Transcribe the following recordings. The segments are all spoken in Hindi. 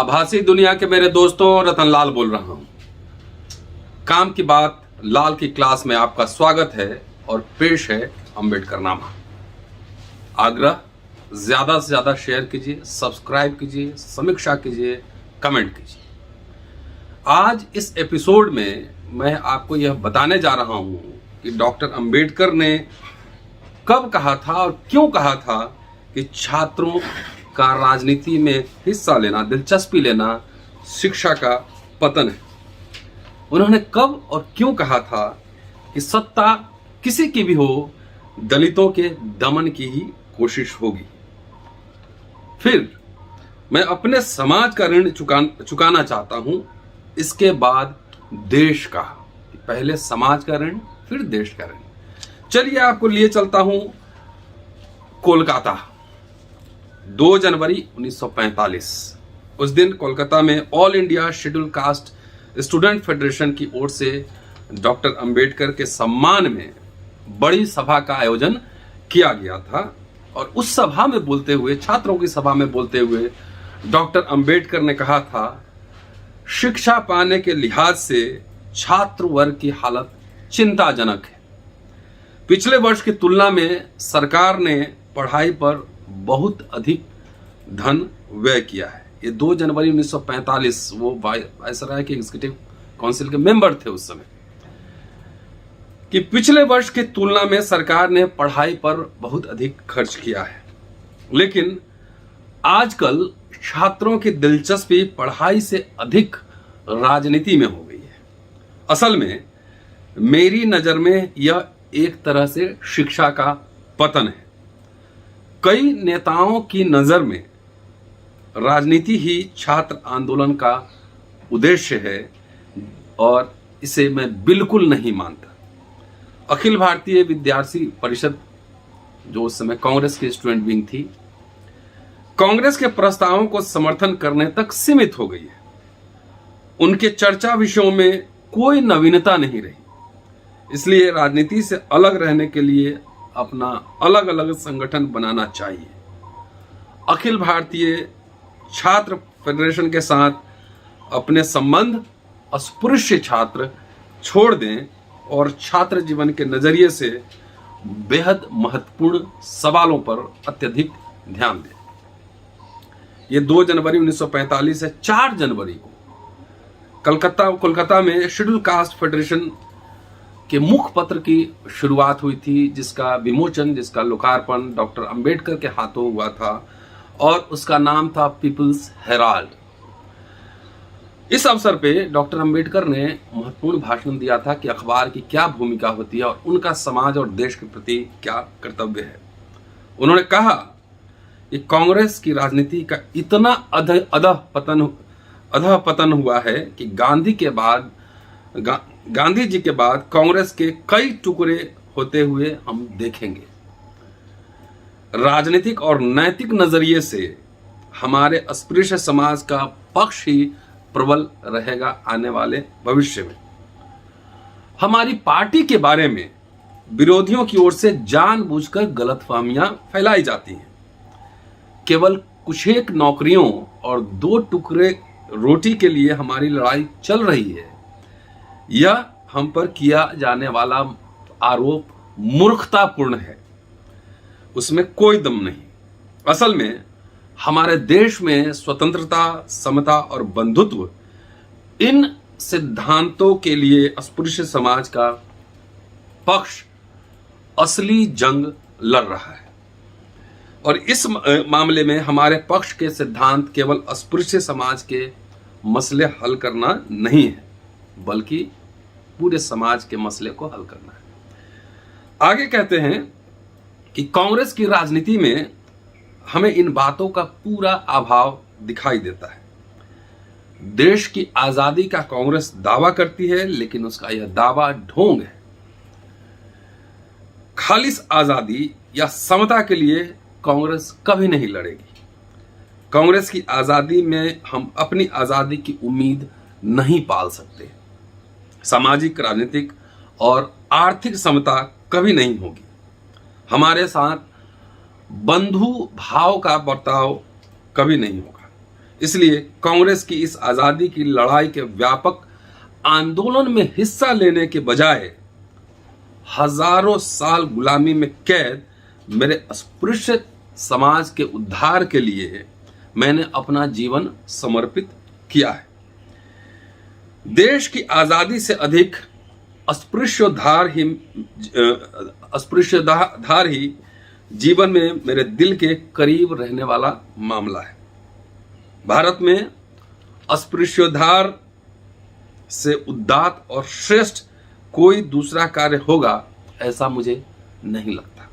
आभासी दुनिया के मेरे दोस्तों, रतनलाल बोल रहा हूं। काम की बात लाल की क्लास में आपका स्वागत है और पेश है अंबेडकरनामा। आग्रह, ज्यादा से ज्यादा शेयर कीजिए, सब्सक्राइब कीजिए, समीक्षा कीजिए, कमेंट कीजिए। आज इस एपिसोड में मैं आपको यह बताने जा रहा हूं कि डॉक्टर अंबेडकर ने कब कहा था और क्यों कहा था कि छात्रों का राजनीति में हिस्सा लेना, दिलचस्पी लेना शिक्षा का पतन है। उन्होंने कब और क्यों कहा था कि सत्ता किसी की भी हो, दलितों के दमन की ही कोशिश होगी। फिर मैं अपने समाज का ऋण चुकाना चाहता हूं, इसके बाद देश का। पहले समाज का ऋण, फिर देश का ऋण। चलिए आपको लिए चलता हूं कोलकाता। 2 जनवरी 1945। उस दिन कोलकाता में all India schedule caste student federation की ओर से डॉक्टर अंबेडकर के सम्मान में बड़ी सभा का आयोजन किया गया था। और उस सभा में बोलते हुए, छात्रों की सभा में बोलते हुए डॉक्टर अंबेडकर ने कहा था, शिक्षा पाने के लिहाज से छात्र वर्ग की हालत चिंताजनक है। पिछले वर्ष की तुलना में सरकार ने पढ़ाई पर बहुत अधिक धन व्यय किया है। ये 2 जनवरी 1945, वो वायसराय के एग्जीक्यूटिव काउंसिल के मेंबर थे उस समय, कि पिछले वर्ष की तुलना में सरकार ने पढ़ाई पर बहुत अधिक खर्च किया है। लेकिन आजकल छात्रों की दिलचस्पी पढ़ाई से अधिक राजनीति में हो गई है। असल में मेरी नजर में यह एक तरह से शिक्षा का पतन है। कई नेताओं की नजर में राजनीति ही छात्र आंदोलन का उद्देश्य है और इसे मैं बिल्कुल नहीं मानता। अखिल भारतीय विद्यार्थी परिषद, जो उस समय कांग्रेस की स्टूडेंट विंग थी, कांग्रेस के प्रस्तावों को समर्थन करने तक सीमित हो गई है। उनके चर्चा विषयों में कोई नवीनता नहीं रही। इसलिए राजनीति से अलग रहने के लिए अपना अलग अलग संगठन बनाना चाहिए। अखिल भारतीय छात्र फेडरेशन के साथ अपने संबंध अस्पृश्य छात्र छोड़ दें और छात्र जीवन के नजरिए से बेहद महत्वपूर्ण सवालों पर अत्यधिक ध्यान दें। ये 2 जनवरी 1945 से 4 जनवरी को कोलकाता में शेड्यूल कास्ट फेडरेशन के मुख पत्र की शुरुआत हुई थी, जिसका विमोचन, जिसका लोकार्पण डॉक्टर अंबेडकर के हाथों हुआ था और उसका नाम था पीपल्स हेराल्ड। इस अवसर पे डॉक्टर अंबेडकर ने महत्वपूर्ण भाषण दिया था कि अखबार की क्या भूमिका होती है और उनका समाज और देश के प्रति क्या कर्तव्य है। उन्होंने कहा कि कांग्रेस की राजनीति का इतना अधः पतन हुआ है कि गांधी जी के बाद कांग्रेस के कई टुकड़े होते हुए हम देखेंगे। राजनीतिक और नैतिक नजरिए से हमारे अस्पृश्य समाज का पक्ष ही प्रबल रहेगा आने वाले भविष्य में। हमारी पार्टी के बारे में विरोधियों की ओर से जानबूझकर गलतफहमियां फैलाई जाती हैं। केवल कुछ एक नौकरियों और 2 टुकड़े रोटी के लिए हमारी लड़ाई चल रही है। यह हम पर किया जाने वाला आरोप मूर्खतापूर्ण है, उसमें कोई दम नहीं। असल में हमारे देश में स्वतंत्रता, समता और बंधुत्व, इन सिद्धांतों के लिए अस्पृश्य समाज का पक्ष असली जंग लड़ रहा है। और इस मामले में हमारे पक्ष के सिद्धांत केवल अस्पृश्य समाज के मसले हल करना नहीं है, बल्कि पूरे समाज के मसले को हल करना है। आगे कहते हैं कि कांग्रेस की राजनीति में हमें इन बातों का पूरा अभाव दिखाई देता है। देश की आजादी का कांग्रेस दावा करती है, लेकिन उसका यह दावा ढोंग है। खालिस आजादी या समता के लिए कांग्रेस कभी नहीं लड़ेगी। कांग्रेस की आजादी में हम अपनी आजादी की उम्मीद नहीं पाल सकते। सामाजिक, राजनीतिक और आर्थिक समता कभी नहीं होगी। हमारे साथ बंधु भाव का बर्ताव कभी नहीं होगा। इसलिए कांग्रेस की इस आजादी की लड़ाई के व्यापक आंदोलन में हिस्सा लेने के बजाय हजारों साल गुलामी में कैद मेरे अस्पृश्य समाज के उद्धार के लिए मैंने अपना जीवन समर्पित किया है। देश की आजादी से अधिक अस्पृश्यधार ही जीवन में मेरे दिल के करीब रहने वाला मामला है। भारत में अस्पृश्योद्धार से उदात्त और श्रेष्ठ कोई दूसरा कार्य होगा ऐसा मुझे नहीं लगता।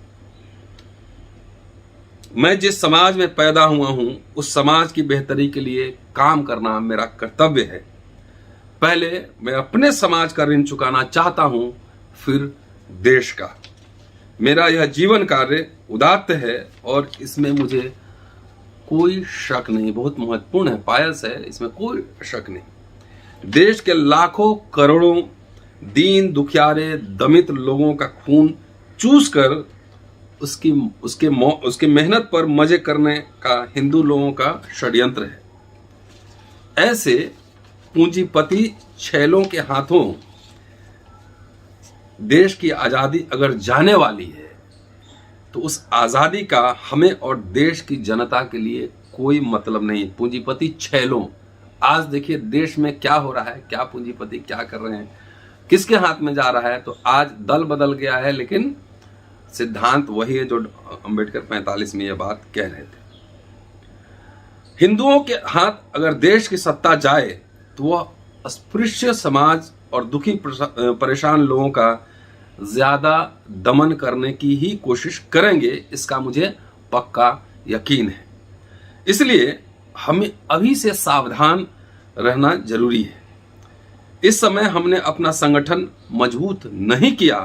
मैं जिस समाज में पैदा हुआ हूं उस समाज की बेहतरी के लिए काम करना मेरा कर्तव्य है। पहले मैं अपने समाज का ऋण चुकाना चाहता हूं, फिर देश का। मेरा यह जीवन कार्य उदात्त है और इसमें मुझे कोई शक नहीं, बहुत महत्वपूर्ण है, पायस है, इसमें कोई शक नहीं। देश के लाखों करोड़ों दीन दुखियारे दमित लोगों का खून चूस कर उसके मेहनत पर मजे करने का हिंदू लोगों का षड्यंत्र है। ऐसे पूंजीपति छैलों के हाथों देश की आजादी अगर जाने वाली है तो उस आजादी का हमें और देश की जनता के लिए कोई मतलब नहीं। पूंजीपति छैलों, आज देखिए देश में क्या हो रहा है, क्या पूंजीपति क्या कर रहे हैं, किसके हाथ में जा रहा है। तो आज दल बदल गया है लेकिन सिद्धांत वही है जो अंबेडकर 45 में यह बात कह रहे थे। हिंदुओं के हाथ अगर देश की सत्ता जाए तो वह अस्पृश्य समाज और दुखी परेशान लोगों का ज्यादा दमन करने की ही कोशिश करेंगे, इसका मुझे पक्का यकीन है। इसलिए हमें अभी से सावधान रहना जरूरी है। इस समय हमने अपना संगठन मजबूत नहीं किया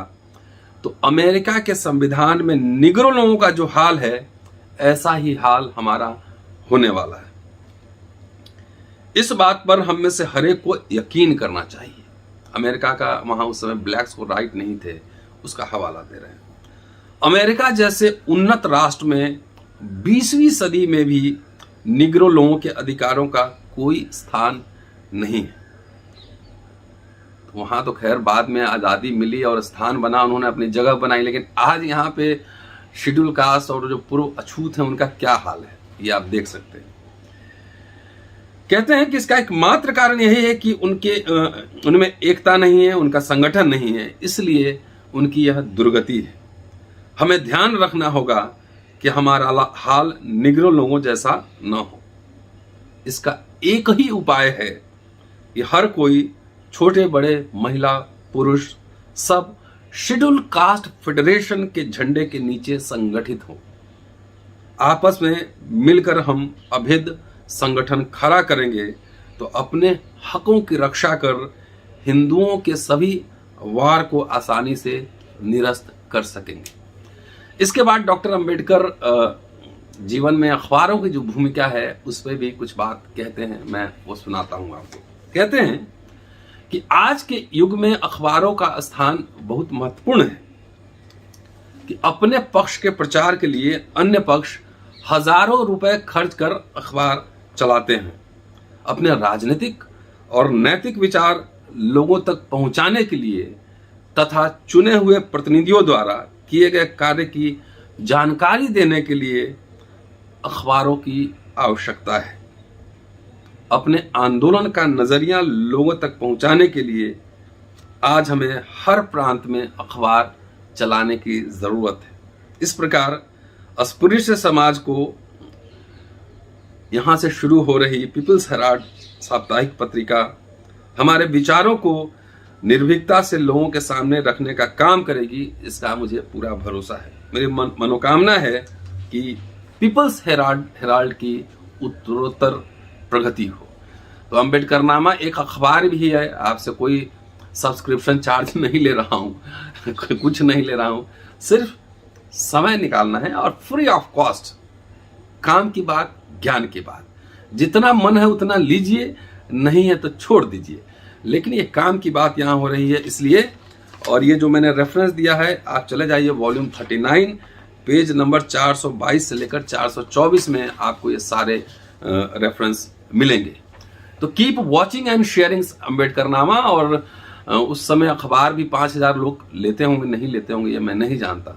तो अमेरिका के संविधान में निग्रो लोगों का जो हाल है ऐसा ही हाल हमारा होने वाला है। इस बात पर हम में से हरेक को यकीन करना चाहिए। अमेरिका का वहां उस समय ब्लैक्स को राइट नहीं थे, उसका हवाला दे रहे हैं। अमेरिका जैसे उन्नत राष्ट्र में 20वीं सदी में भी निग्रो लोगों के अधिकारों का कोई स्थान नहीं है। वहां तो खैर बाद में आजादी मिली और स्थान बना, उन्होंने अपनी जगह बनाई, लेकिन आज यहाँ पे शेड्यूल कास्ट और जो पूर्व अछूत है उनका क्या हाल है ये आप देख सकते हैं। कहते हैं कि इसका एकमात्र कारण यही है कि उनमें एकता नहीं है, उनका संगठन नहीं है, इसलिए उनकी यह दुर्गति है। हमें ध्यान रखना होगा कि हमारा हाल निग्रो लोगों जैसा न हो। इसका एक ही उपाय है कि हर कोई, छोटे बड़े, महिला पुरुष, सब शेड्यूल कास्ट फेडरेशन के झंडे के नीचे संगठित हो। आपस में मिलकर हम अभेद संगठन खड़ा करेंगे तो अपने हकों की रक्षा कर हिंदुओं के सभी वार को आसानी से निरस्त कर सकेंगे। इसके बाद डॉक्टर अंबेडकर जीवन में अखबारों की जो भूमिका है उस पर भी कुछ बात कहते हैं, मैं वो सुनाता हूं आपको। कहते हैं कि आज के युग में अखबारों का स्थान बहुत महत्वपूर्ण है कि अपने पक्ष के प्रचार के लिए अन्य पक्ष हजारों रुपए खर्च कर अखबार चलाते हैं। अपने राजनीतिक और नैतिक विचार लोगों तक पहुंचाने के लिए तथा चुने हुए प्रतिनिधियों द्वारा किए गए कार्य की जानकारी देने के लिए अखबारों की आवश्यकता है। अपने आंदोलन का नजरिया लोगों तक पहुंचाने के लिए आज हमें हर प्रांत में अखबार चलाने की जरूरत है। इस प्रकार अस्पृश्य समाज को यहां से शुरू हो रही पीपल्स हेराल्ड साप्ताहिक पत्रिका हमारे विचारों को निर्भीकता से लोगों के सामने रखने का काम करेगी, इसका मुझे पूरा भरोसा है। मेरी मनोकामना है कि पीपल्स हेराल्ड की उत्तरोत्तर प्रगति हो। तो अंबेडकर नामा एक अखबार भी है, आपसे कोई सब्सक्रिप्शन चार्ज नहीं ले रहा हूँ कुछ नहीं ले रहा हूँ, सिर्फ समय निकालना है और फ्री ऑफ कॉस्ट। काम की बात, ज्ञान की बात, जितना मन है उतना लीजिए, नहीं है तो छोड़ दीजिए, लेकिन ये काम की बात यहाँ हो रही है इसलिए। और ये जो मैंने रेफरेंस दिया है आप चले जाइए वॉल्यूम 39 पेज नंबर 422 से लेकर 424 में आपको ये सारे रेफरेंस मिलेंगे। तो keep watching and sharing Ambedkarnama. और उस समय अखबार भी 5,000 लोग लेते होंगे, नहीं लेते होंगे ये मैं नहीं जानता,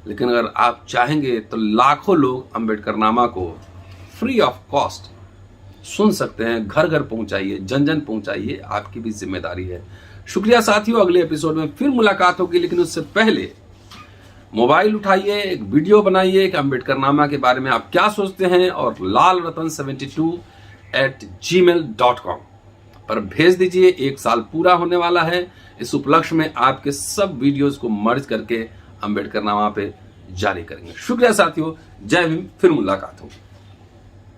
लेकिन अगर आप चाहेंगे तो लाखों लोग अम्बेडकरनामा को फ्री ऑफ कॉस्ट सुन सकते हैं। घर घर पहुंचाइए, जन जन पहुंचाइए, आपकी भी जिम्मेदारी है। शुक्रिया साथियों, अगले एपिसोड में फिर मुलाकात होगी, लेकिन उससे पहले मोबाइल उठाइए, एक वीडियो बनाइए कि अम्बेडकरनामा के बारे में आप क्या सोचते हैं, और lalratan72@gmail.com पर भेज दीजिए। 1 साल पूरा होने वाला है। इस उपलक्ष्य में आपके सब वीडियोस को मर्ज करके अम्बेडकरनामा पे जारी करेंगे। शुक्रिया साथियों, जय भीम, फिर मुलाकात होगी।